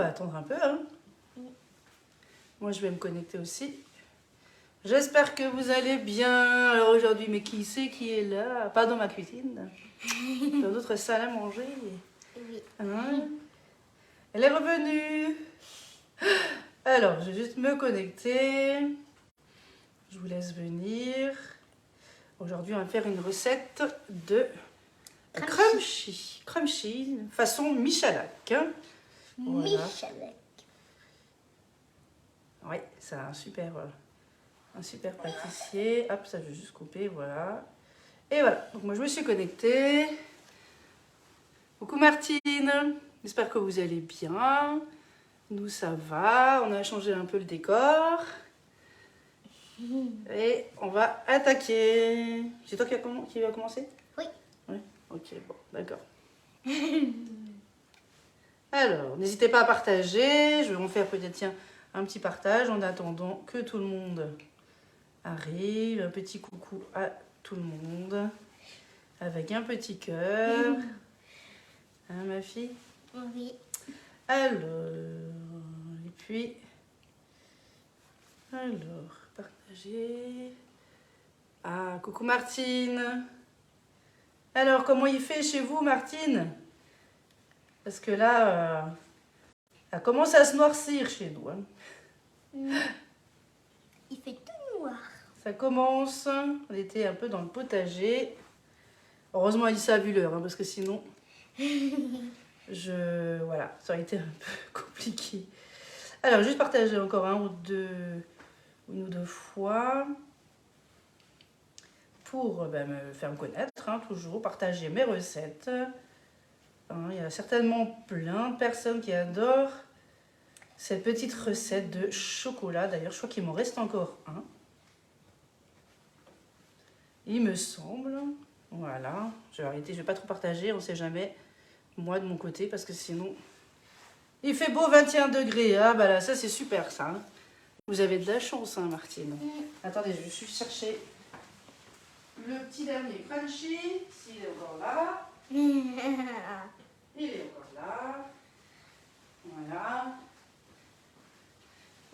va attendre un peu. Hein. Moi, je vais me connecter aussi. J'espère que vous allez bien. Alors aujourd'hui, mais qui c'est qui est là? Pas dans ma cuisine. Dans notre salle à manger. Oui. Hein? Elle est revenue. Alors, je vais juste me connecter. Je vous laisse venir. Aujourd'hui, on va faire une recette de crunchy. Crunchy, façon Michalak. Hein? Voilà. Michalak. Oui, c'est un super pâtissier. Hop, ça, je vais juste couper, voilà. Et voilà, donc moi, je me suis connectée. Coucou Martine, j'espère que vous allez bien. Nous, ça va. On a changé un peu le décor. Et on va attaquer. C'est toi qui va commencer? Oui. Oui, ok, bon, d'accord. Alors, n'hésitez pas à partager. Je vais en faire peut-être, tiens, un petit partage en attendant que tout le monde arrive. Un petit coucou à tout le monde. Avec un petit cœur. Hein, ma fille? Oui. Alors, et puis... Alors, partager... Ah, coucou Martine. Alors, comment il fait chez vous, Martine? Parce que là, ça commence à se noircir chez nous. Hein. Il fait tout noir. Ça commence. On était un peu dans le potager. Heureusement, Alissa a vu l'heure, hein, parce que sinon, voilà, ça aurait été un peu compliqué. Alors, juste partager encore une ou deux fois pour me faire connaître, hein, toujours, partager mes recettes. Hein, il y a certainement plein de personnes qui adorent cette petite recette de chocolat. D'ailleurs, je crois qu'il m'en reste encore un. Il me semble. Voilà. Je vais arrêter, je ne vais pas trop partager, on ne sait jamais. Moi, de mon côté, parce que sinon... Il fait beau 21 degrés. Ah, bah là, ça, c'est super, ça. Hein. Vous avez de la chance, hein, Martine. Attendez, je vais juste chercher le petit dernier crunchy. S'il est encore là. Il est encore là. Voilà.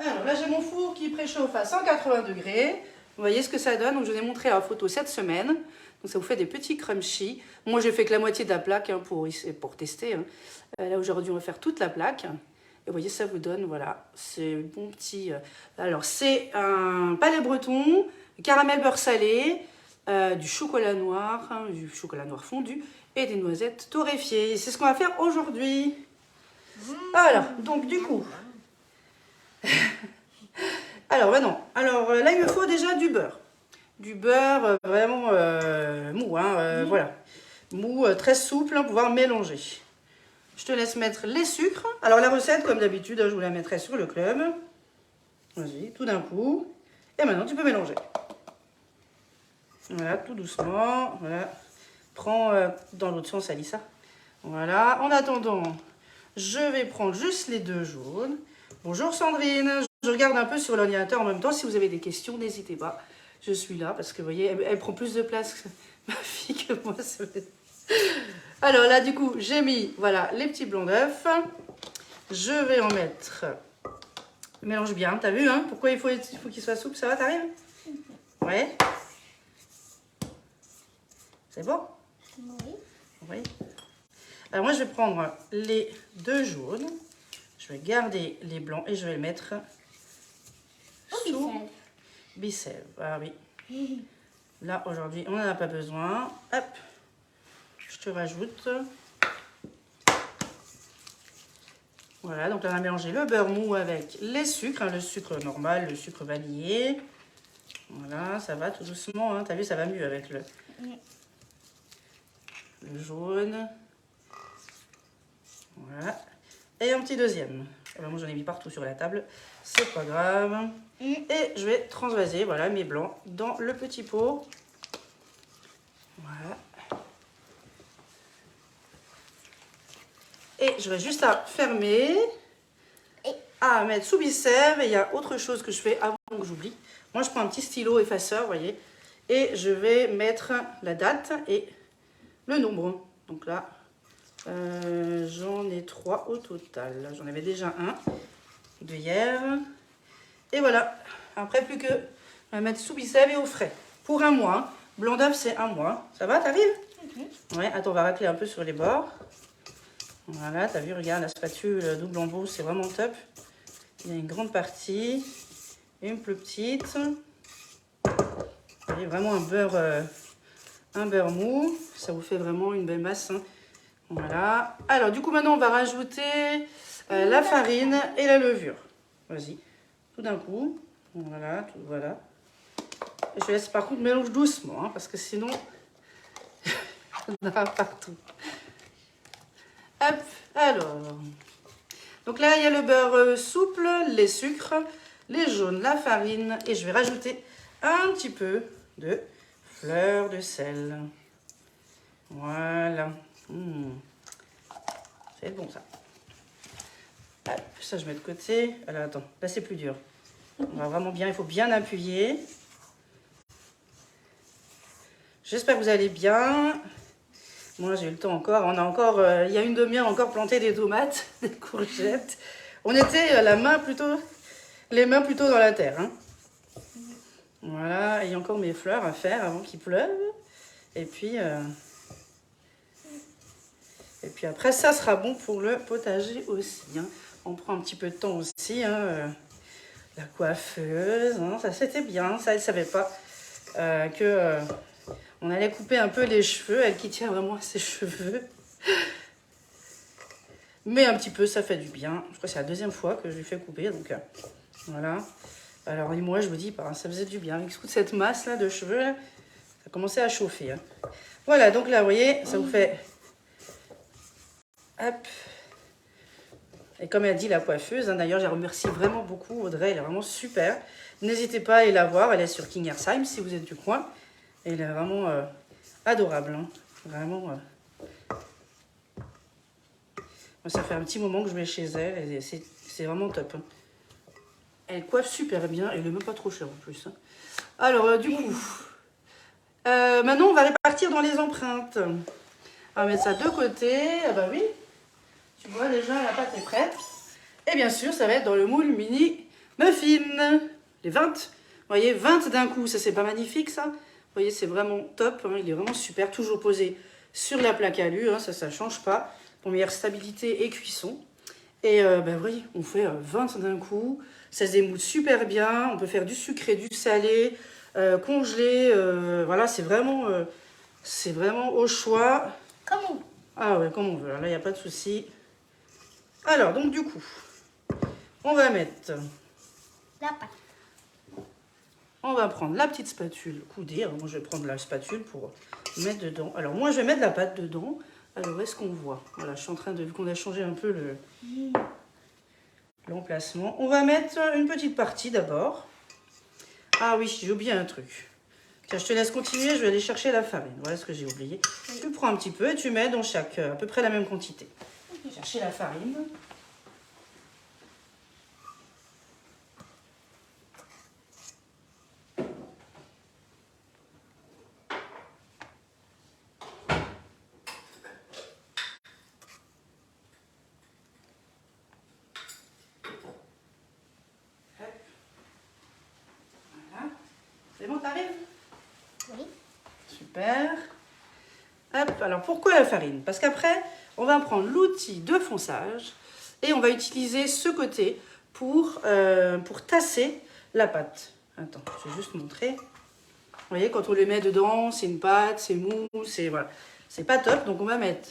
Alors là, j'ai mon four qui préchauffe à 180 degrés. Vous voyez ce que ça donne. Donc, je vous ai montré à la photo cette semaine. Donc, ça vous fait des petits crunchy. Moi, j'ai fait que la moitié de la plaque hein, pour tester. Hein. Là, aujourd'hui, on va faire toute la plaque. Et vous voyez, ça vous donne, voilà, c'est bon petit... Alors, c'est un palais breton, caramel beurre salé, du chocolat noir fondu et des noisettes torréfiées. C'est ce qu'on va faire aujourd'hui. Alors, donc, du coup... Alors, non. Alors, là, il me faut déjà du beurre. Du beurre vraiment mou, hein, voilà. Mou, très souple, pour pouvoir mélanger. Je te laisse mettre les sucres. Alors, la recette, comme d'habitude, je vous la mettrai sur le club. Vas-y, tout d'un coup. Et maintenant, tu peux mélanger. Voilà, tout doucement. Voilà. Prends dans l'autre sens, Alissa. Voilà. En attendant, je vais prendre juste les deux jaunes. Bonjour Sandrine. Je regarde un peu sur l'ordinateur en même temps. Si vous avez des questions, n'hésitez pas. Je suis là parce que, vous voyez, elle prend plus de place que ma fille que moi. Alors là, du coup, j'ai mis, voilà, les petits blancs d'œufs. Je vais en mettre... Mélange bien, t'as vu, hein? Pourquoi il faut qu'il soit souple, ça va, t'arrives? Ouais. C'est bon? Oui. Oui. Alors moi, je vais prendre les deux jaunes. Je vais garder les blancs et je vais les mettre sous Bicève. Ah oui. Là, aujourd'hui, on n'en a pas besoin. Hop. Je te rajoute. Voilà, donc là, on a mélangé le beurre mou avec les sucres. Hein, le sucre normal, le sucre vanillé. Voilà, ça va tout doucement. Hein. T'as vu, ça va mieux avec le jaune. Voilà. Et un petit deuxième. Alors, moi, j'en ai mis partout sur la table. C'est pas grave. Et je vais transvaser, voilà, mes blancs dans le petit pot. Voilà. Et j'aurai juste à fermer, à mettre sous Bicève. Et il y a autre chose que je fais avant que j'oublie. Moi, je prends un petit stylo effaceur, vous voyez. Et je vais mettre la date et le nombre. Donc là, J'en ai 3 au total. J'en avais déjà un de hier. Et voilà. Après, plus que à mettre sous Bicève et au frais. Pour un mois. Blanc d'œuf, c'est un mois. Ça va, t'arrives? Ouais, attends, on va racler un peu sur les bords. Voilà, t'as vu, regarde, la spatule double embout, c'est vraiment top. Il y a une grande partie, une plus petite. Vous voyez, vraiment un beurre mou. Ça vous fait vraiment une belle masse, hein. Voilà. Alors, du coup, maintenant, on va rajouter la farine et la levure. Vas-y. Tout d'un coup. Voilà, tout, voilà. Et je laisse par contre mélange doucement, hein, parce que sinon, on aura partout. Hop, alors. Donc là, il y a le beurre souple, les sucres, les jaunes, la farine. Et je vais rajouter un petit peu de fleur de sel. Voilà. C'est bon, ça. Hop, ça, je mets de côté. Alors, attends, là, c'est plus dur. On va vraiment bien, il faut bien appuyer. J'espère que vous allez bien. Moi, j'ai eu le temps encore. On a encore, il y a une demi-heure encore planté des tomates, des courgettes. On était les mains plutôt dans la terre, hein. Voilà, il y a encore mes fleurs à faire avant qu'il pleuve. Et puis après, ça sera bon pour le potager aussi, hein. On prend un petit peu de temps aussi, hein. La coiffeuse, hein, ça c'était bien. Ça, elle ne savait pas que on allait couper un peu les cheveux. Elle qui tient vraiment à ses cheveux. Mais un petit peu, ça fait du bien. Je crois que c'est la deuxième fois que je lui fais couper. Donc voilà. Alors moi, je me dis, bah, ça faisait du bien. Avec toute cette masse là de cheveux, là, ça commençait à chauffer, hein. Voilà, donc là, vous voyez, ça vous fait... Hop. Et comme elle dit, la coiffeuse, hein, d'ailleurs, je la remercie vraiment beaucoup, Audrey, elle est vraiment super. N'hésitez pas à aller la voir, elle est sur Kingersheim, si vous êtes du coin. Elle est vraiment adorable, hein. Vraiment. Moi, ça fait un petit moment que je vais chez elle, et c'est vraiment top, hein. Elle coiffe super bien, et elle n'est même pas trop chère en plus, hein. Alors, du coup, maintenant, on va répartir dans les empreintes. On va mettre ça de côté. Ah bah oui. Tu vois déjà, la pâte est prête. Et bien sûr, ça va être dans le moule mini muffin. Les 20. Vous voyez, 20 d'un coup. Ça, c'est pas magnifique, ça? Vous voyez, c'est vraiment top, hein. Il est vraiment super. Toujours posé sur la plaque à alu, hein. Ça ne change pas. Pour meilleure stabilité et cuisson. Et ben, vous voyez, on fait 20 d'un coup. Ça se démoule super bien. On peut faire du sucré, du salé, congelé. Voilà, c'est vraiment au choix. Comme on veut. Ah ouais, comme on veut. Là, il n'y a pas de souci. Alors, donc du coup, on va mettre... La pâte. On va prendre la petite spatule coudée. Alors, moi, je vais prendre la spatule pour mettre dedans. Alors, moi, je vais mettre la pâte dedans. Alors, est-ce qu'on voit? Voilà, je suis en train de... Vu qu'on a changé un peu l'emplacement. On va mettre une petite partie d'abord. Ah oui, j'ai oublié un truc. Tiens, je te laisse continuer. Je vais aller chercher la farine. Voilà ce que j'ai oublié. Tu prends un petit peu et tu mets dans chaque... à peu près la même quantité. Chercher la farine. Voilà. C'est bon, t'arrives? Oui. Super. Hop, alors pourquoi la farine? Parce qu'après, on va prendre l'outil de fonçage et on va utiliser ce côté pour tasser la pâte. Attends, je vais juste montrer. Vous voyez, quand on le met dedans, c'est une pâte, c'est mou, c'est voilà, c'est pas top. Donc on va mettre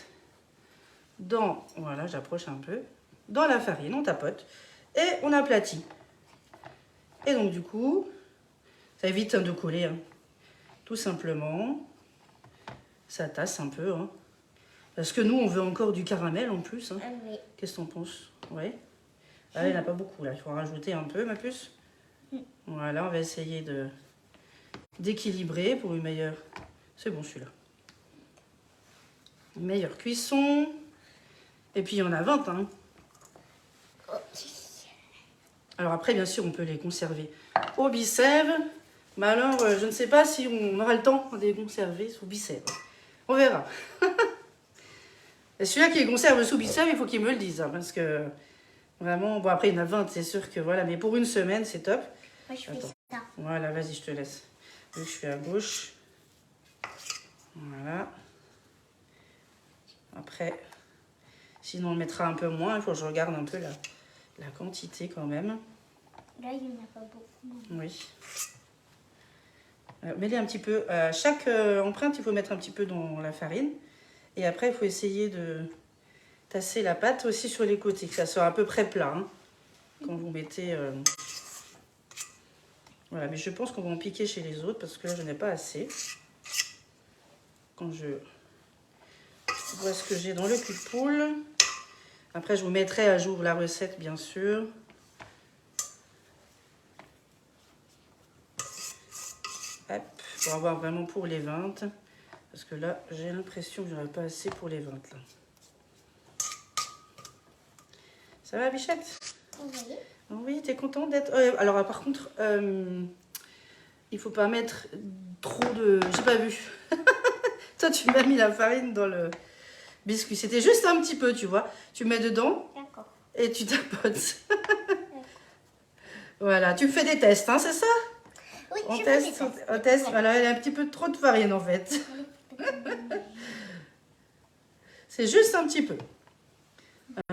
dans, voilà, j'approche un peu, dans la farine, on tapote et on aplatit. Et donc du coup, ça évite de coller, hein. Tout simplement. Ça tasse un peu, hein. Parce que nous, on veut encore du caramel en plus, hein. Ah oui. Qu'est-ce que t'en penses? Ouais. Ah, il n'y en a pas beaucoup là. Il faut en rajouter un peu, ma puce. Voilà, on va essayer d'équilibrer pour une meilleure... C'est bon celui-là. Une meilleure cuisson. Et puis il y en a 20, hein. Alors après, bien sûr, on peut les conserver au Bicève. Mais alors, je ne sais pas si on aura le temps de les conserver sous Bicève. On verra. Et celui-là qui conserve sous Bissau, il faut qu'il me le dise, hein, parce que vraiment, bon après il y en a 20, c'est sûr que voilà, mais pour une semaine, c'est top. Moi, je fais Attends. ça. Voilà, vas-y, je te laisse. Vu que je suis à gauche. Voilà. Après, sinon on mettra un peu moins, il faut que je regarde un peu la quantité quand même. Là, il n'y en a pas beaucoup. Oui. Mets-les un petit peu. Chaque empreinte, il faut mettre un petit peu dans la farine. Et après, il faut essayer de tasser la pâte aussi sur les côtés, que ça soit à peu près plat. Hein, quand vous mettez... Voilà, mais je pense qu'on va en piquer chez les autres parce que là, je n'ai pas assez. Quand je vois ce que j'ai dans le cul de poule. Après, je vous mettrai à jour la recette, bien sûr. Hop, pour avoir vraiment pour les 20. Parce que là, j'ai l'impression que j'aurais pas assez pour les 20. Là. Ça va, Bichette? Oui. Oui, t'es contente d'être... alors, par contre, il faut pas mettre trop de... J'ai pas vu. Toi, tu m'as mis la farine dans le biscuit. C'était juste un petit peu, tu vois. Tu mets dedans D'accord. et tu tapotes. Voilà, tu me fais des tests, hein, c'est ça? Oui, On je teste, fais des tests. on teste. Voilà, il y a un petit peu trop de farine, en fait. C'est juste un petit peu.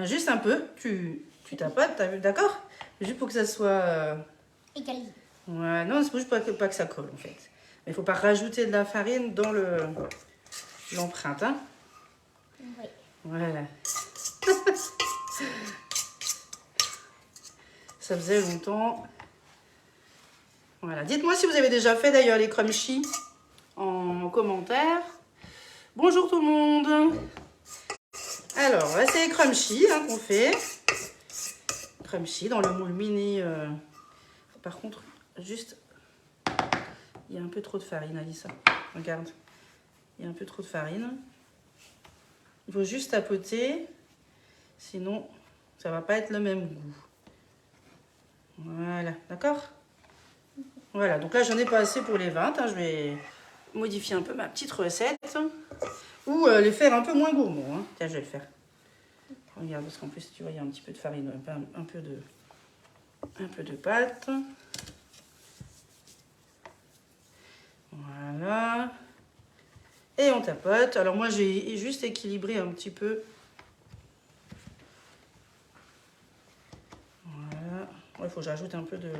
Juste un peu. Tu tapotes, t'as vu, d'accord? Juste pour que ça soit... Égalisé. Ouais, non, c'est juste pas que ça colle, en fait. Mais il faut pas rajouter de la farine dans l'empreinte, hein? Oui. Voilà. Ça faisait longtemps. Voilà. Dites-moi si vous avez déjà fait d'ailleurs les crunchy en commentaire. Bonjour tout le monde. Alors, c'est les crunchy hein, qu'on fait. Crunchy dans le moule mini. Par contre, juste, il y a un peu trop de farine, Alissa. Regarde, il y a un peu trop de farine. Il faut juste tapoter, sinon ça va pas être le même goût. Voilà, d'accord? Voilà, donc là j'en ai pas assez pour les 20. Hein, je vais modifier un peu ma petite recette. Ou les faire un peu moins gourmands. Hein. Tiens, je vais le faire. Regarde, parce qu'en plus, tu vois, il y a un petit peu de farine, un peu de pâte. Voilà. Et on tapote. Alors moi, j'ai juste équilibré un petit peu. Voilà. Il faut que j'ajoute un peu de...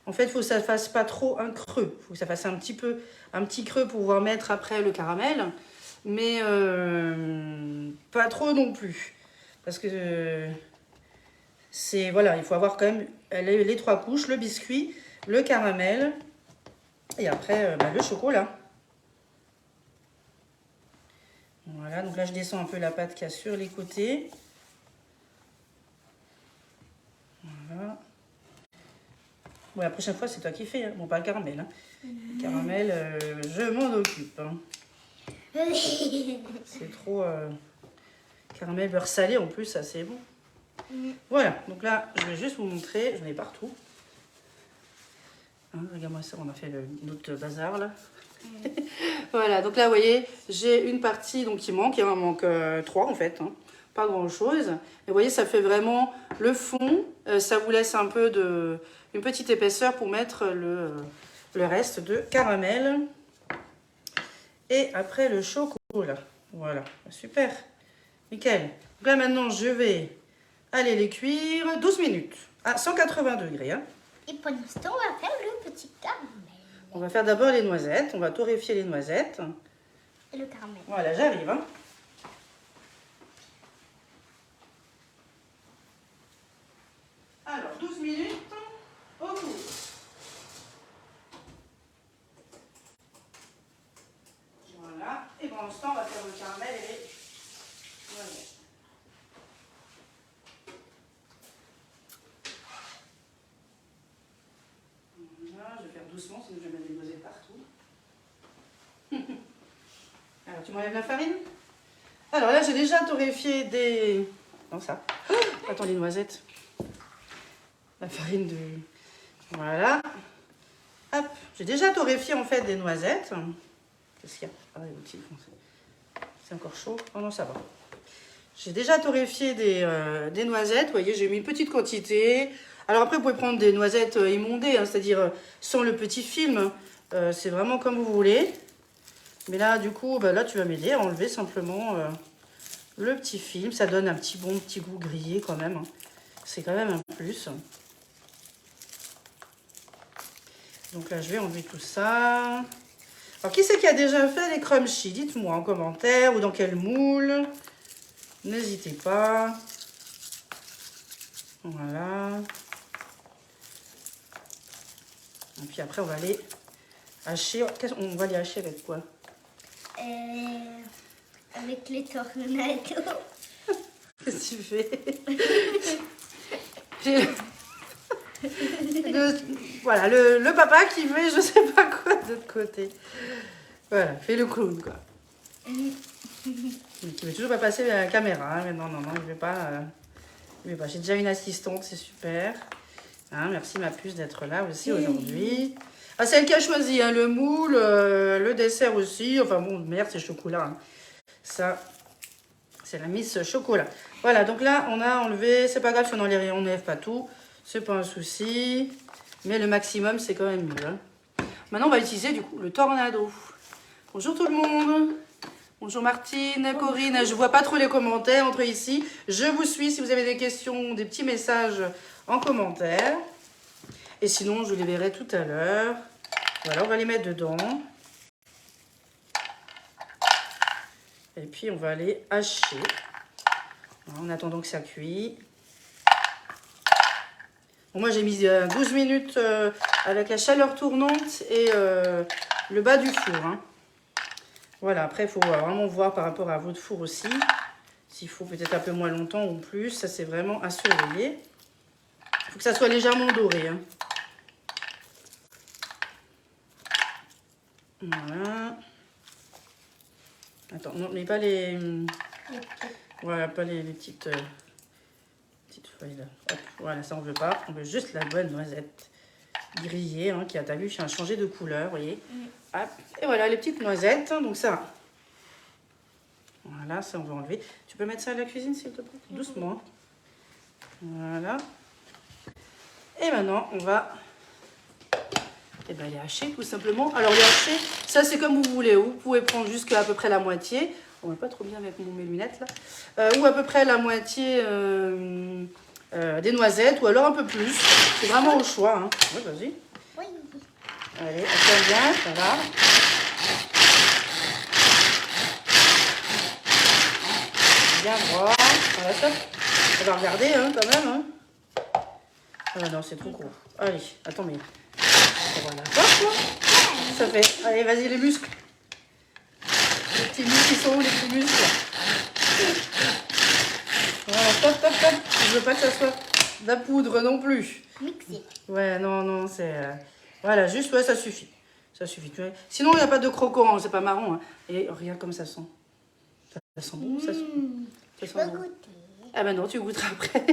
En fait, il faut que ça ne fasse pas trop un creux. Il faut que ça fasse un petit creux pour pouvoir mettre après le caramel. Mais pas trop non plus. Parce que c'est... Voilà, il faut avoir quand même les 3 couches. Le biscuit, le caramel et après le chocolat. Voilà, donc là je descends un peu la pâte qu'il y a sur les côtés. Voilà. Bon, la prochaine fois c'est toi qui fais, hein. Bon pas le caramel. Hein. Le caramel, je m'en occupe. Hein. C'est trop caramel beurre salé en plus, ça c'est bon. Voilà, donc là je vais juste vous montrer, j'en ai partout. Hein, regarde-moi ça, on a fait notre bazar là. Voilà, donc là, vous voyez, j'ai une partie donc, qui manque. Il en manque 3 en fait. Hein. Pas grand-chose. Et vous voyez, ça fait vraiment le fond. Ça vous laisse un peu une petite épaisseur pour mettre le reste de caramel. Et après, le chocolat. Voilà, super. Nickel. Donc là, maintenant, je vais aller les cuire 12 minutes à 180 degrés. Hein. Et pendant ce temps, on va faire le petit caramel. On va faire d'abord les noisettes. On va torréfier les noisettes. Et le caramel. Voilà, j'arrive. Hein. Alors, 12 minutes au four. Voilà. Et pendant ce temps, on va faire le caramel et les noisettes. Voilà, je vais faire doucement, sinon je vais mettre des noisettes partout. Alors, tu m'enlèves la farine? Alors là, j'ai déjà torréfié des... Non, ça. Oh, attends, les noisettes. La farine de... Voilà. Hop. J'ai déjà torréfié, en fait, des noisettes. Qu'est-ce qu'il y a? Ah, les outils, C'est encore chaud? Oh non, ça va. J'ai déjà torréfié des noisettes. Vous voyez, j'ai mis une petite quantité. Alors après, vous pouvez prendre des noisettes émondées, hein, c'est-à-dire sans le petit film. C'est vraiment comme vous voulez. Mais là, du coup, bah là, tu vas m'aider à enlever simplement le petit film. Ça donne un bon petit goût grillé quand même. Hein. C'est quand même un plus. Donc là, je vais enlever tout ça. Alors, qui c'est qui a déjà fait les crunchy? Dites-moi en commentaire ou dans quel moule. N'hésitez pas. Voilà. Et puis après, on va les hacher. On va les hacher avec quoi? Avec les tornados. Qu'est-ce que tu fais? Voilà, le papa qui fait je sais pas quoi de l'autre côté. Voilà, fait le clown, quoi. Il veut toujours pas passer à la caméra. Hein, mais non, il veut pas. J'ai déjà une assistante, c'est super. Hein, merci ma puce d'être là aussi aujourd'hui. Ah, c'est elle qui a choisi hein, le moule, le dessert aussi. Enfin bon, merde, c'est chocolat. Hein. Ça, c'est la Miss Chocolat. Voilà, donc là, on a enlevé. C'est pas grave si on n'enlève pas tout. C'est pas un souci. Mais le maximum, c'est quand même mieux. Hein. Maintenant, on va utiliser du coup le tornado. Bonjour tout le monde. Bonjour Martine, Corinne. Je vois pas trop les commentaires entre ici. Je vous suis si vous avez des questions, des petits messages en commentaire. Et sinon, je les verrai tout à l'heure. Voilà, on va les mettre dedans. Et puis, on va les hacher. En attendant que ça cuit. Bon, moi, j'ai mis 12 minutes avec la chaleur tournante et le bas du four. Hein. Voilà, après, il faut vraiment voir par rapport à votre four aussi. S'il faut peut-être un peu moins longtemps ou plus. Ça, c'est vraiment à surveiller. Il faut que ça soit légèrement doré. Hein. Voilà. Attends, non, mais pas les... Voilà, pas les petites feuilles là. Hop, voilà, ça on veut pas. On veut juste la bonne noisette grillée hein, qui a, t'as vu, changé de couleur, vous voyez. Hop. Et voilà, les petites noisettes. Donc ça, voilà, ça on va enlever. Tu peux mettre ça à la cuisine s'il te plaît? Doucement. Voilà. Et maintenant, on va... Et ben, les hacher tout simplement. Alors les hacher, ça c'est comme vous voulez. Vous pouvez prendre jusqu'à à peu près la moitié. On n'est pas trop bien avec mes lunettes là. Ou à peu près la moitié des noisettes ou alors un peu plus. C'est vraiment au choix. Hein. Ouais, vas-y. Oui. Allez, attends bien, ça va. Bien voir. Voilà, ça. On va regarder hein, quand même. Hein. Ah non, c'est trop gros. Allez, attends mais... Voilà, hop, ça fait. Allez, vas-y, les muscles. Les petits muscles, ils sont où, les petits muscles? Voilà, top, top, top. Je veux pas que ça soit de la poudre non plus. Mixé. Ouais, non, c'est... Voilà, juste, ouais, ça suffit. Ça suffit. Sinon, il n'y a pas de croquant, c'est pas marron. Hein. Et regarde comme ça sent. Ça sent bon, ça sent, Je sent peux bon. goûter. Ah ben non, tu goûteras après.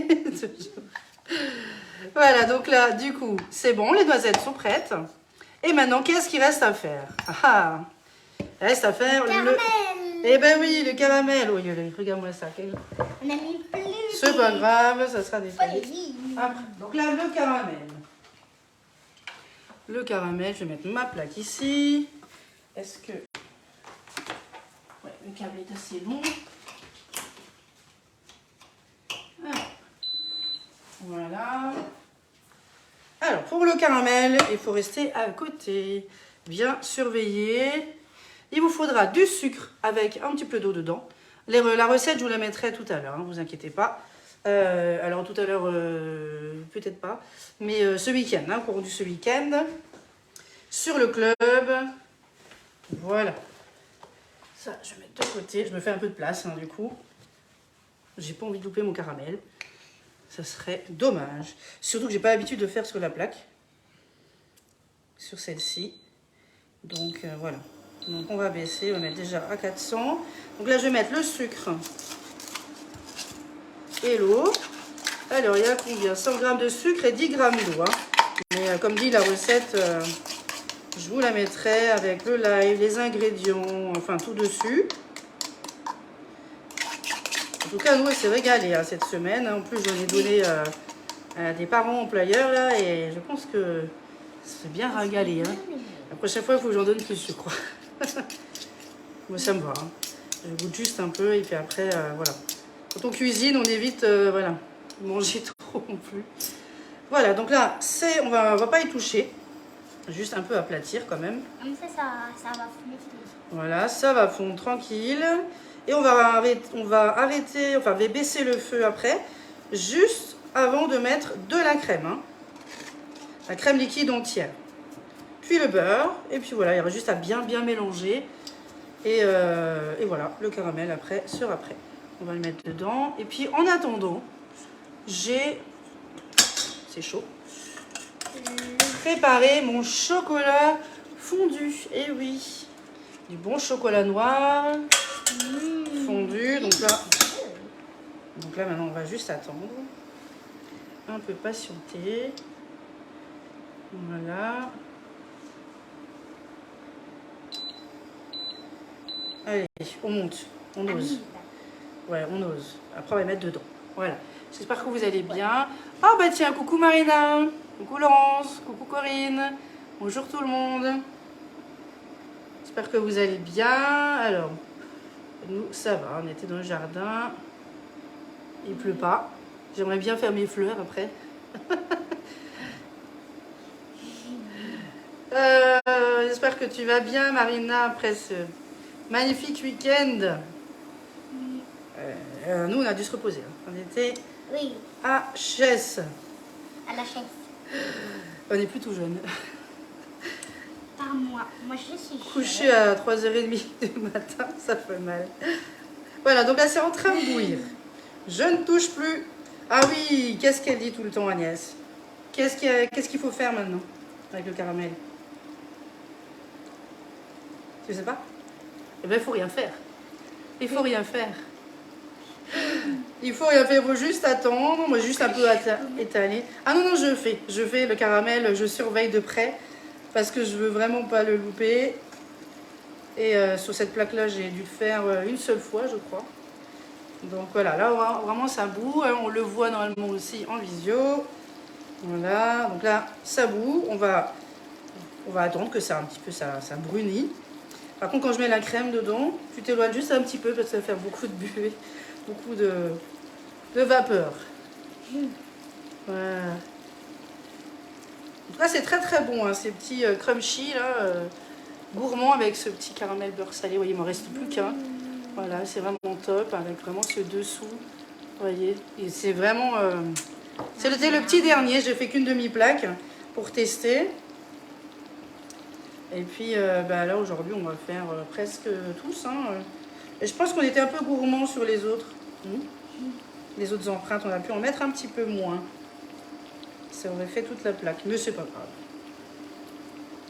Voilà, donc là, du coup, c'est bon, les noisettes sont prêtes. Et maintenant, qu'est-ce qu'il reste à faire? Ah, il reste à faire le caramel. Eh ben oui, le caramel. Oh, regarde-moi ça. On a mis plus. C'est pas grave, ça sera détaillé. Oui. Après, donc là, le caramel. Le caramel, je vais mettre ma plaque ici. Est-ce que... Ouais, le câble est assez long. Voilà. Alors, pour le caramel, il faut rester à côté. Bien surveiller. Il vous faudra du sucre avec un petit peu d'eau dedans. La recette, je vous la mettrai tout à l'heure, ne vous inquiétez pas. Alors, tout à l'heure, peut-être pas. Mais ce week-end, hein, au cours du ce week-end, sur le club. Voilà. Ça, je vais mettre de côté. Je me fais un peu de place, hein, du coup. J'ai pas envie de louper mon caramel. Ça serait dommage. Surtout que j'ai pas l'habitude de faire sur la plaque. Sur celle-ci. Donc voilà. Donc on va baisser, on va mettre déjà à 400. Donc là je vais mettre le sucre et l'eau. Alors il y a combien? 100 g de sucre et 10 g d'eau. Hein. Mais comme dit la recette, je vous la mettrai avec le live, les ingrédients, enfin tout dessus. En tout cas, nous, on s'est régalé hein, cette semaine. En plus, j'en ai donné à des parents employeurs là et je pense que c'est bien régalé. Hein. La prochaine fois, il faut que j'en donne plus, je crois. Moi, ça me va. Hein. Je goûte juste un peu et puis après, voilà. Quand on cuisine, on évite voilà, de manger trop non plus. Voilà, donc là, on va pas y toucher. Juste un peu aplatir quand même. Comme ça va fondre. Voilà, ça va fondre tranquille. Et on va arrêter, enfin, baisser le feu après, juste avant de mettre de la crème. Hein. La crème liquide entière. Puis le beurre. Et puis voilà, il y aura juste à bien mélanger. Et voilà, le caramel après sera prêt. On va le mettre dedans. Et puis en attendant, c'est chaud, préparé mon chocolat fondu. Et oui, du bon chocolat noir fondu. Donc là maintenant, on va juste attendre. Un peu patienter. Voilà. Allez, on monte, on ose. Ouais, on ose. Après, on va mettre dedans. Voilà. J'espère que vous allez bien. Ah bah tiens, coucou Marina. Coucou Laurence. Coucou Corinne. Bonjour tout le monde. J'espère que vous allez bien. Alors, nous, ça va. On était dans le jardin. Il pleut pas. J'aimerais bien faire mes fleurs après. J'espère que tu vas bien Marina après ce magnifique week-end. Nous, on a dû se reposer. Hein. On était à Chess. À la chaise. On est plutôt jeunes. Par moi. Moi, je suis Couché à 3h30 du matin, ça fait mal. Voilà, donc là, c'est en train de bouillir. Je ne touche plus. Ah oui, qu'est-ce qu'elle dit tout le temps, Agnès? Qu'est-ce qu'il faut faire maintenant avec le caramel? Tu sais pas? Eh bien, il faut rien faire. Il faut rien faire. Il faut rien faire, il faut juste attendre. Moi, juste un peu étaler. Ah non, je fais le caramel, je surveille de près parce que je veux vraiment pas le louper. Et sur cette plaque-là, j'ai dû le faire une seule fois, je crois. Donc voilà, là, vraiment, ça bout. On le voit normalement aussi en visio. Voilà, donc là, ça bout. On va attendre que ça un petit peu ça brunit. Par contre, quand je mets la crème dedans, tu t'éloignes juste un petit peu parce que ça va faire beaucoup de buée, beaucoup de vapeur. Voilà. En tout cas, c'est très très bon, hein, ces petits crunchy là, gourmands avec ce petit caramel beurre salé. Vous voyez, il ne m'en reste plus qu'un. Voilà, c'est vraiment top avec vraiment ce dessous. Vous voyez, et c'est vraiment. C'était le petit dernier, j'ai fait qu'une demi-plaque pour tester. Et puis là aujourd'hui on va faire presque tous. Hein. Et je pense qu'on était un peu gourmands sur les autres. Les autres empreintes, on a pu en mettre un petit peu moins. Ça aurait fait toute la plaque, mais c'est pas grave.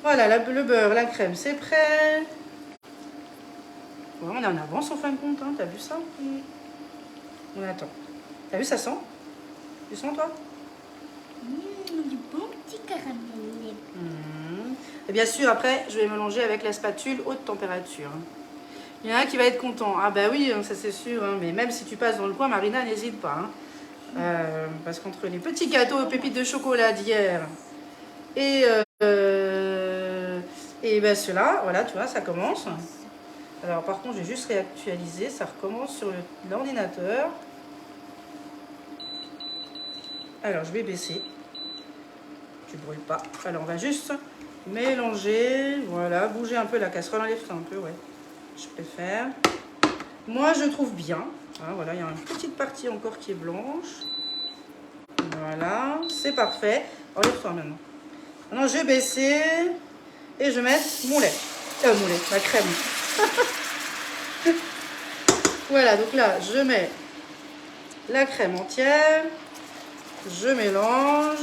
Voilà, le beurre, la crème, c'est prêt. Ouais, on est en avance en fin de compte, hein. T'as vu ça? On attend. T'as vu, ça sent? Tu sens toi? Du bon petit caramel. Et bien sûr, après, je vais mélanger avec la spatule haute température. Il y en a un qui va être content. Ah bah oui, ça c'est sûr. Hein. Mais même si tu passes dans le coin, Marina, n'hésite pas. Hein. Parce qu'entre les petits gâteaux aux pépites de chocolat d'hier et ben ceux-là, voilà, tu vois, ça commence. Alors par contre, je vais juste réactualiser. Ça recommence sur l'ordinateur. Alors, je vais baisser. Tu brûles pas. Alors, on va juste mélanger. Voilà, bouger un peu la casserole. Enlève-toi un peu, ouais. Je préfère. Moi, je trouve bien. Ah, voilà, il y a une petite partie encore qui est blanche. Voilà, c'est parfait. Enlève-toi maintenant. Maintenant, je vais baisser et je vais mettre mon lait. Mon lait, ma crème. Voilà, donc là, je mets la crème entière. Je mélange.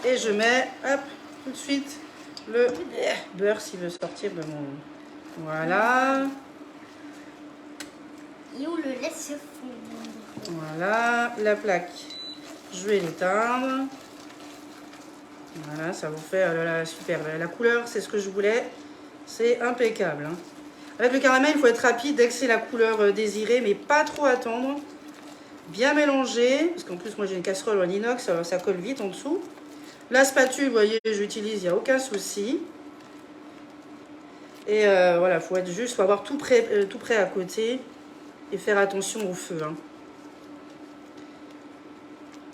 Et je mets, hop, tout de suite, le beurre s'il veut sortir de mon... Voilà. Et on le laisse fondre. Voilà, la plaque. Je vais l'éteindre. Voilà, ça vous fait, oh là là, super. La couleur, c'est ce que je voulais. C'est impeccable. Hein. Avec le caramel, il faut être rapide dès que c'est la couleur désirée, mais pas trop attendre. Bien mélanger, parce qu'en plus, moi j'ai une casserole en inox, ça colle vite en dessous. La spatule, vous voyez, j'utilise, il n'y a aucun souci. Et voilà, faut être juste, faut avoir tout prêt à côté et faire attention au feu. Hein.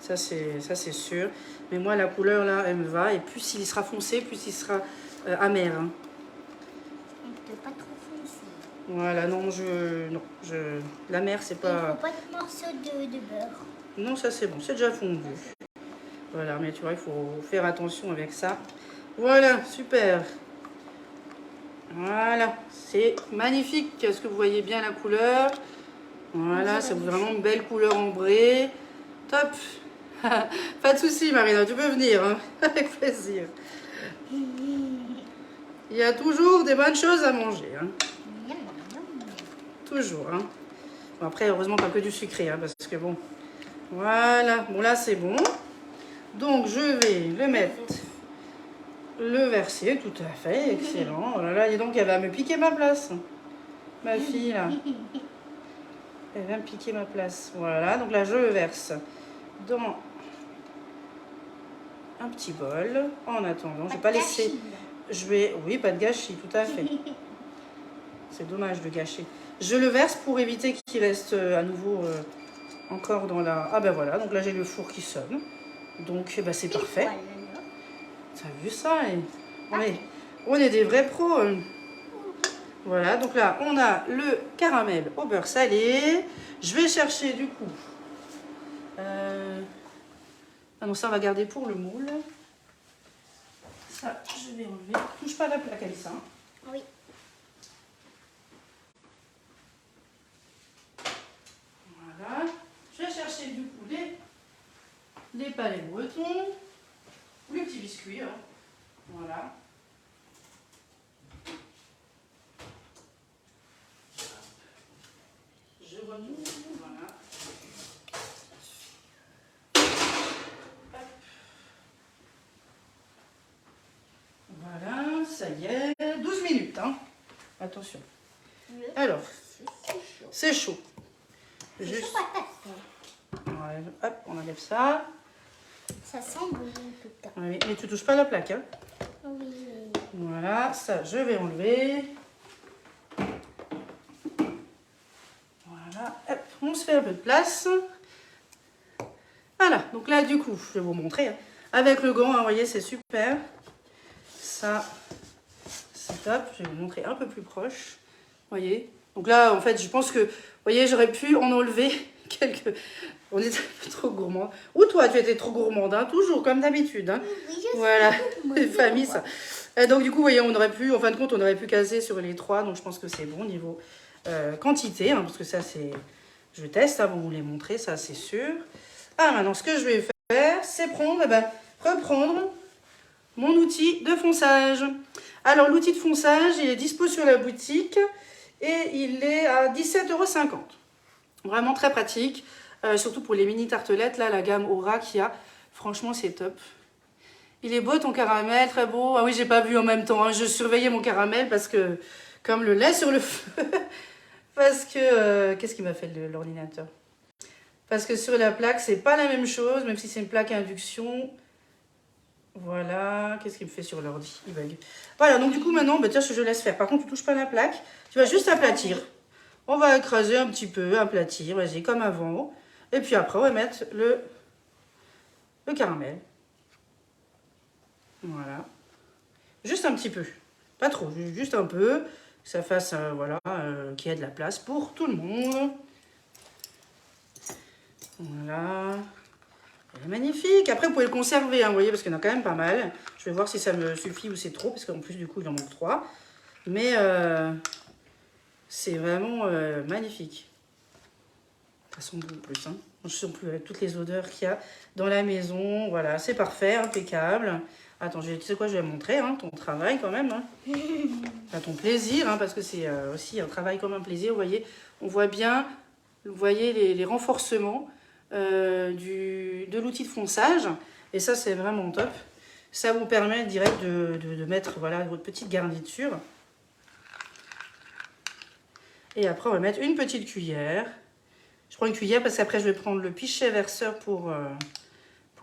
Ça c'est sûr. Mais moi la couleur là, elle me va. Et plus il sera foncé, plus il sera amer. Hein. On ne peut pas trop foncé. Voilà, non, l'amer c'est pas. Il ne faut pas de morceaux de beurre. Non, ça c'est bon, c'est déjà fondu. Voilà, mais tu vois, il faut faire attention avec ça. Voilà, super. Voilà, c'est magnifique. Est-ce que vous voyez bien la couleur? Voilà, c'est vraiment une belle couleur ambrée. Top. Pas de souci, Marina, tu peux venir, hein, avec plaisir. Il y a toujours des bonnes choses à manger. Hein. Toujours. Hein. Bon, après, heureusement, pas que du sucré, hein, parce que bon. Voilà, bon là c'est bon. Donc je vais le mettre, le verser, tout à fait, excellent. Oh là là, et donc elle va me piquer ma place. Ma fille là. Elle va me piquer ma place. Voilà, donc là je le verse dans un petit bol. En attendant, je vais pas laisser. Oui, pas de gâchis, tout à fait. C'est dommage de gâcher. Je le verse pour éviter qu'il reste à nouveau encore dans la... Ah ben voilà, donc là j'ai le four qui sonne. Donc ben, c'est parfait. Tu as vu ça? On est des vrais pros. Voilà, donc là on a le caramel au beurre salé. Je vais chercher du coup... Ah non, ça on va garder pour le moule. Ça, je vais enlever. Touche pas la plaque, Alissa. Oui. Voilà. Je vais chercher du coup les palais bretons. Ou les petits biscuits. Hein. Voilà. Je remets. Voilà. Voilà, ça y est. 12 minutes. Hein. Attention. Alors, c'est chaud. Juste. Ouais, hop, on enlève ça. Ça sent bon en tout cas. Oui, mais tu touches pas la plaque. Hein. Oui. Voilà, ça je vais enlever. Voilà, hop, on se fait un peu de place. Voilà, donc là du coup, je vais vous montrer. Hein. Avec le gant, hein, vous voyez, c'est super. Ça, c'est top. Je vais vous montrer un peu plus proche. Vous voyez. Donc là, en fait, je pense que, vous voyez, j'aurais pu en enlever quelques... On était un peu trop gourmand. Ou toi, tu étais trop gourmande, hein, toujours, comme d'habitude. Hein. Oui, je voilà, les famille, ça. Donc du coup, vous voyez, on aurait pu, en fin de compte, on aurait pu caser sur les 3. Donc je pense que c'est bon niveau quantité, hein, parce que ça, c'est... Je teste avant de vous les montrer, ça, c'est sûr. Ah, maintenant, ce que je vais faire, c'est prendre, reprendre mon outil de fonçage. Alors, l'outil de fonçage, il est dispo sur la boutique et il est à 17,50 €. Vraiment très pratique, surtout pour les mini tartelettes, là, la gamme Aura qu'il y a. Franchement, c'est top. Il est beau ton caramel, très beau. Ah oui, j'ai pas vu en même temps, hein. Je surveillais mon caramel parce que, comme le lait sur le feu, parce que, qu'est-ce qu'il m'a fait l'ordinateur? Parce que sur la plaque, c'est pas la même chose, même si c'est une plaque à induction. Voilà, qu'est-ce qu'il me fait sur l'ordi? Il bug. Voilà, donc du coup maintenant, tiens, je laisse faire. Par contre, tu touches pas la plaque, tu vas juste aplatir. On va écraser un petit peu, aplatir, vas-y, comme avant. Et puis après, on va mettre le caramel. Voilà. Juste un petit peu. Pas trop, juste un peu. Que ça fasse, voilà, qu'il y ait de la place pour tout le monde. Voilà. Elle est magnifique. Après, vous pouvez le conserver, hein, vous voyez, parce qu'il y en a quand même pas mal. Je vais voir si ça me suffit ou c'est trop, parce qu'en plus, du coup, il en manque 3. Mais c'est vraiment magnifique. Ça sent bon en plus. Hein. Je sens plus avec toutes les odeurs qu'il y a dans la maison. Voilà, c'est parfait, impeccable. Attends, tu sais quoi, je vais montrer hein, ton travail quand même. Hein. Enfin, ton plaisir, hein, parce que c'est aussi un travail comme un plaisir. Vous voyez, on voit bien, vous voyez les renforcements de l'outil de fonçage. Et ça, c'est vraiment top. Ça vous permet direct de mettre voilà, votre petite garniture. Et après, on va mettre une petite cuillère. Je prends une cuillère parce qu'après, je vais prendre le pichet verseur pour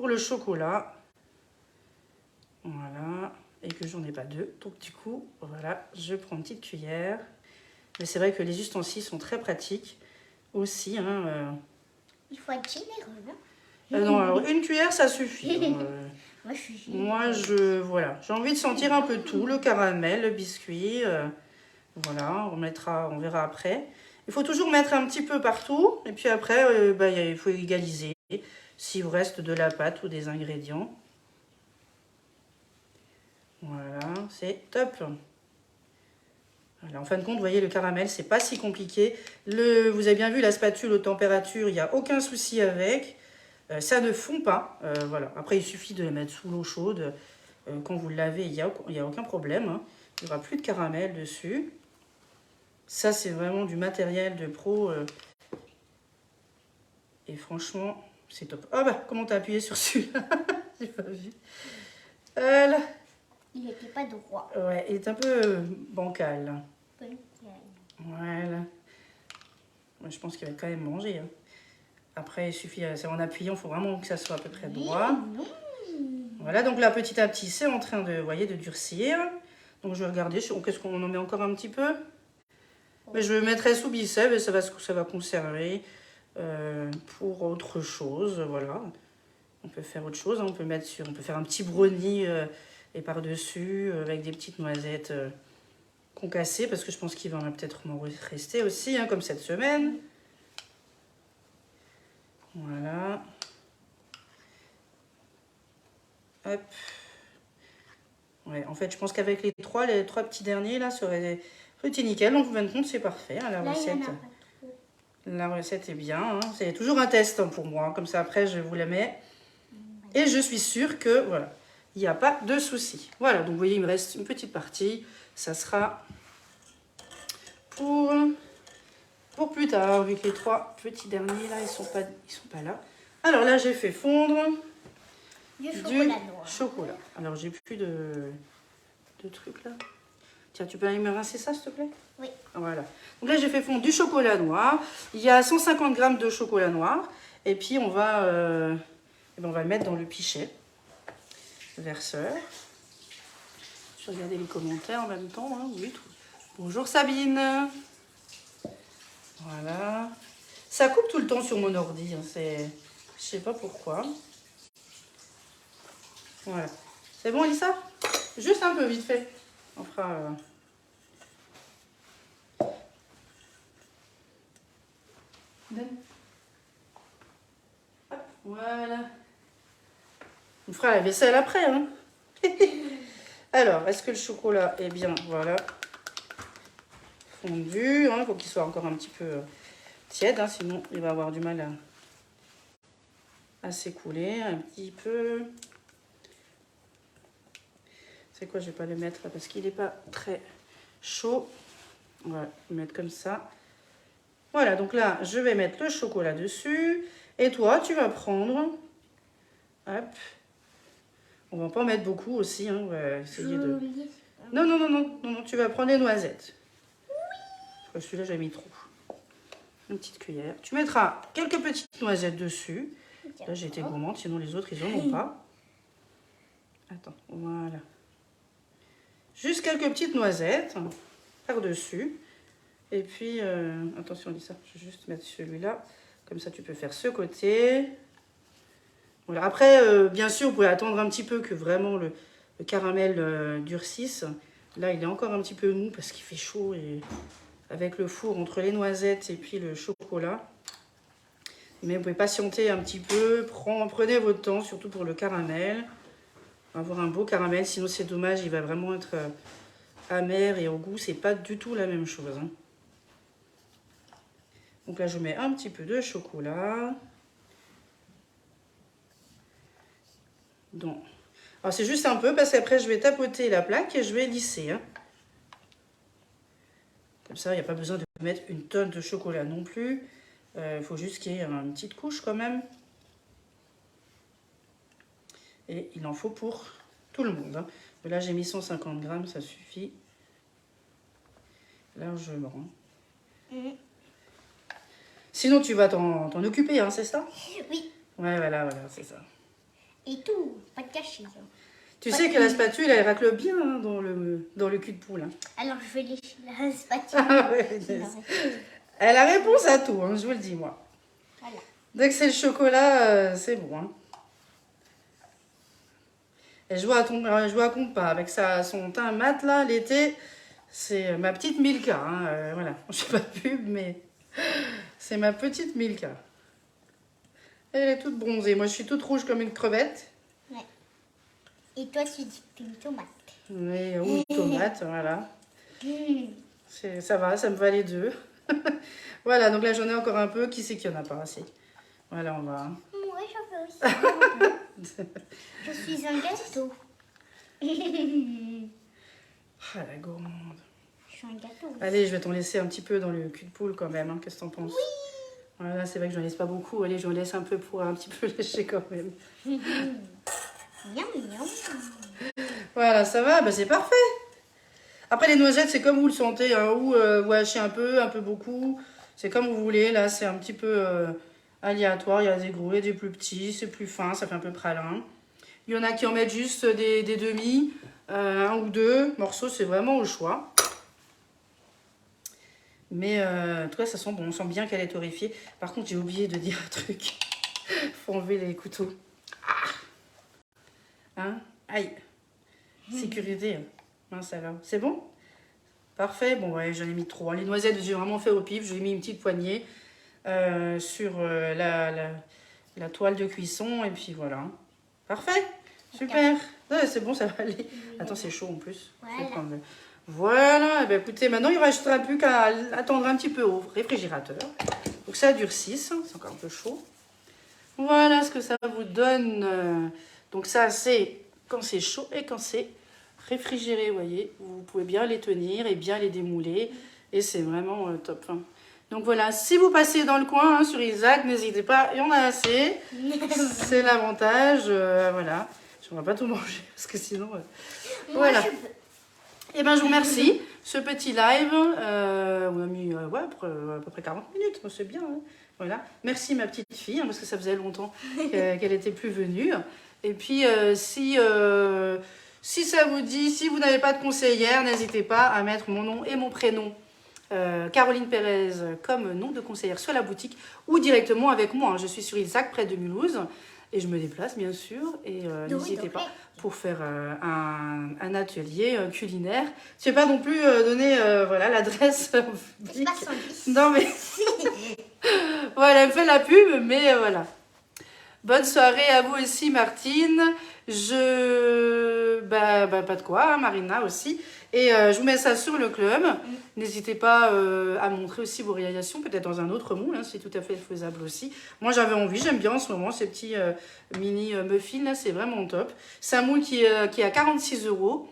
le chocolat. Voilà. Et que j'en ai pas deux. Donc, du coup, voilà, je prends une petite cuillère. Mais c'est vrai que les ustensiles sont très pratiques aussi. Hein, Il faut être généreux. non, alors une cuillère, ça suffit. Moi, je suis généreuse. Moi, voilà, j'ai envie de sentir un peu tout, le caramel, le biscuit. Voilà, on verra après. Il faut toujours mettre un petit peu partout. Et puis après, il faut égaliser s'il vous reste de la pâte ou des ingrédients. Voilà, c'est top. Voilà, en fin de compte, vous voyez, le caramel, c'est pas si compliqué. Vous avez bien vu la spatule aux températures, il n'y a aucun souci avec. Ça ne fond pas. Voilà. Après, il suffit de la mettre sous l'eau chaude. Quand vous le lavez, il n'y a aucun problème. Hein. Il n'y aura plus de caramel dessus. Ça, c'est vraiment du matériel de pro. Et franchement, c'est top. Ah bah, comment t'as appuyé sur celui-là? J'ai pas vu. Voilà. Il n'était pas droit. Ouais, il est un peu bancal. Voilà. Moi, je pense qu'il va quand même manger. Hein. Après, il suffit, c'est en appuyant, il faut vraiment que ça soit à peu près droit. Voilà, donc là, petit à petit, c'est en train de, voyez, de durcir. Donc, je vais regarder, qu'est-ce qu'on en met encore un petit peu? Mais je le mettrai sous bicep et ça va conserver pour autre chose. Voilà. On peut faire autre chose, hein. On peut faire un petit brownie et par-dessus avec des petites noisettes concassées parce que je pense qu'il va peut-être m'en rester aussi, hein, comme cette semaine. Voilà. Hop. Ouais, en fait, je pense qu'avec les trois petits derniers, là, ça aurait été nickel. Donc, 20 compte, c'est parfait. Hein, la recette est bien. Hein. C'est toujours un test hein, pour moi. Comme ça, après, je vous la mets. Et je suis sûre que, voilà, il n'y a pas de souci. Voilà, donc, vous voyez, il me reste une petite partie. Ça sera pour plus tard, vu que les trois petits derniers, là, ils sont pas là. Alors là, j'ai fait fondre Du chocolat. Alors, j'ai plus de trucs là. Tiens, tu peux aller me rincer ça, s'il te plaît? Oui. Voilà. Donc là, j'ai fait fondre du chocolat noir. Il y a 150 grammes de chocolat noir. Et puis, on va le mettre dans le pichet verseur. Je vais regarder les commentaires en même temps. Hein. Oui, tout. Bonjour Sabine. Voilà. Ça coupe tout le temps sur mon ordi. Hein. Je sais pas pourquoi. Voilà. C'est bon, Elissa? Juste un peu, vite fait. On fera... Hop, voilà. On fera la vaisselle après. Hein. Alors, est-ce que le chocolat est bien, voilà, fondu? Il faut qu'il soit encore un petit peu tiède, hein, sinon il va avoir du mal à s'écouler un petit peu. C'est quoi, je vais pas le mettre là parce qu'il n'est pas très chaud. On va le mettre comme ça. Voilà, donc là, je vais mettre le chocolat dessus. Et toi, tu vas prendre... Hop. On va pas en mettre beaucoup aussi. Hein. On va essayer de... Non, tu vas prendre les noisettes. Oui. Celui-là, j'ai mis trop. Une petite cuillère. Tu mettras quelques petites noisettes dessus. Là, j'ai été gourmande, sinon les autres, ils en ont pas. Attends, voilà. Juste quelques petites noisettes par-dessus. Et puis, attention, Lisa, je vais juste mettre celui-là. Comme ça, tu peux faire ce côté. Voilà. Après, bien sûr, vous pouvez attendre un petit peu que vraiment le caramel durcisse. Là, il est encore un petit peu mou parce qu'il fait chaud. Et avec le four, entre les noisettes et puis le chocolat. Mais vous pouvez patienter un petit peu. Prenez votre temps, surtout pour le caramel. Avoir un beau caramel, sinon c'est dommage, il va vraiment être amer et au goût, c'est pas du tout la même chose. Hein. Donc là, je mets un petit peu de chocolat. Donc, alors c'est juste un peu parce qu'après, je vais tapoter la plaque et je vais lisser. Hein. Comme ça, il n'y a pas besoin de mettre une tonne de chocolat non plus. Il faut juste qu'il y ait une petite couche quand même. Et il en faut pour tout le monde. Hein. Là, j'ai mis 150 grammes, ça suffit largement. Sinon, tu vas t'en occuper, hein, c'est ça? Oui. Ouais, voilà, c'est ça. Et tout, pas de cachet. Tu sais que la spatule, elle racle bien hein, dans le cul de poule. Hein. Alors, je vais lécher la spatule. Ah ouais, elle a réponse à tout, hein, je vous le dis, moi. Voilà. Dès que c'est le chocolat, c'est bon. Hein. Elle joue à compas avec son teint mat, là, l'été. C'est ma petite Milka. Hein, voilà, je fais pas de pub, mais c'est ma petite Milka. Elle est toute bronzée. Moi, je suis toute rouge comme une crevette. Ouais. Et toi, tu dis que t'es une tomate. Oui, ou une tomate, voilà. Ça va, ça me va les deux. Voilà, donc là, j'en ai encore un peu. Qui c'est qu'il n'y en a pas assez? Voilà, on va... Moi, j'en veux aussi. Je suis un gâteau. Ah, la gourmande. Je suis un gâteau. Allez, je vais t'en laisser un petit peu dans le cul de poule quand même. Hein. Qu'est-ce que t'en penses? Oui. Voilà, c'est vrai que je n'en laisse pas beaucoup. Allez, j'en laisse un peu pour un petit peu lécher quand même. Miam, miam. Voilà, ça va, bah, c'est parfait. Après, les noisettes, c'est comme vous le sentez. Hein, ou vous hachez un peu beaucoup. C'est comme vous voulez. Là, c'est un petit peu aléatoire. Il y a des gros et des plus petits. C'est plus fin, ça fait un peu pralin. Il y en a qui en mettent juste des demi, un ou deux morceaux. C'est vraiment au choix. Mais en tout cas, ça sent bon. On sent bien qu'elle est torréfiée. Par contre, j'ai oublié de dire un truc. Faut enlever les couteaux. Hein? Aïe. Sécurité. Mince alors. C'est bon? Parfait. Bon, ouais, j'en ai mis trop. Les noisettes, j'ai vraiment fait au pif. J'ai mis une petite poignée sur la toile de cuisson. Et puis voilà. Parfait. Super. Ouais, c'est bon, ça va aller. Attends, c'est chaud en plus. Voilà. Voilà. Et bien, écoutez, maintenant, il ne restera plus qu'à attendre un petit peu au réfrigérateur. Donc, ça durcisse. C'est encore un peu chaud. Voilà ce que ça vous donne. Donc, ça, c'est quand c'est chaud et quand c'est réfrigéré, vous voyez. Vous pouvez bien les tenir et bien les démouler. Et c'est vraiment top. Hein. Donc, voilà. Si vous passez dans le coin, hein, sur Isaac, n'hésitez pas. Il y en a assez. C'est l'avantage. Voilà. Je ne vais pas tout manger parce que sinon... voilà. Et ben je vous remercie. Ce petit live, on a mis ouais, à peu près 40 minutes. C'est bien. Hein. Voilà. Merci ma petite fille, hein, parce que ça faisait longtemps qu'elle n'était plus venue. Et puis, si ça vous dit, si vous n'avez pas de conseillère, n'hésitez pas à mettre mon nom et mon prénom, Caroline Pérez, comme nom de conseillère sur la boutique ou directement avec moi. Hein. Je suis sur Ilzac, près de Mulhouse. Et je me déplace, bien sûr. Et n'hésitez pas pour faire un atelier culinaire. Je ne vais pas non plus donner voilà, l'adresse publique. Non, mais... voilà, elle me fait la pub, mais voilà. Bonne soirée à vous aussi, Martine. Pas de quoi, hein, Marina aussi. Et je vous mets ça sur le club. N'hésitez pas à montrer aussi vos réalisations, peut-être dans un autre moule, hein, c'est tout à fait faisable aussi. Moi, j'avais envie, j'aime bien en ce moment ces petits mini muffins, là, c'est vraiment top. C'est un moule qui est à 46 €.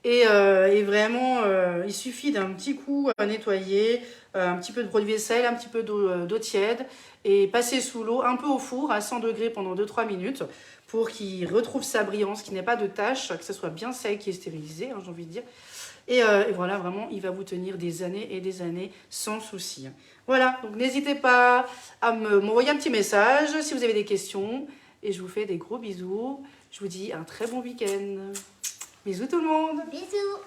Et vraiment, il suffit d'un petit coup à nettoyer, un petit peu de produit vaisselle, un petit peu d'eau tiède et passer sous l'eau, un peu au four à 100 degrés pendant 2-3 minutes pour qu'il retrouve sa brillance, qu'il n'ait pas de taches, que ce soit bien sec et stérilisé, hein, j'ai envie de dire. Et voilà, vraiment, il va vous tenir des années et des années sans souci. Voilà, donc n'hésitez pas à m'envoyer un petit message si vous avez des questions. Et je vous fais des gros bisous. Je vous dis un très bon week-end. Bisous tout le monde. Bisous.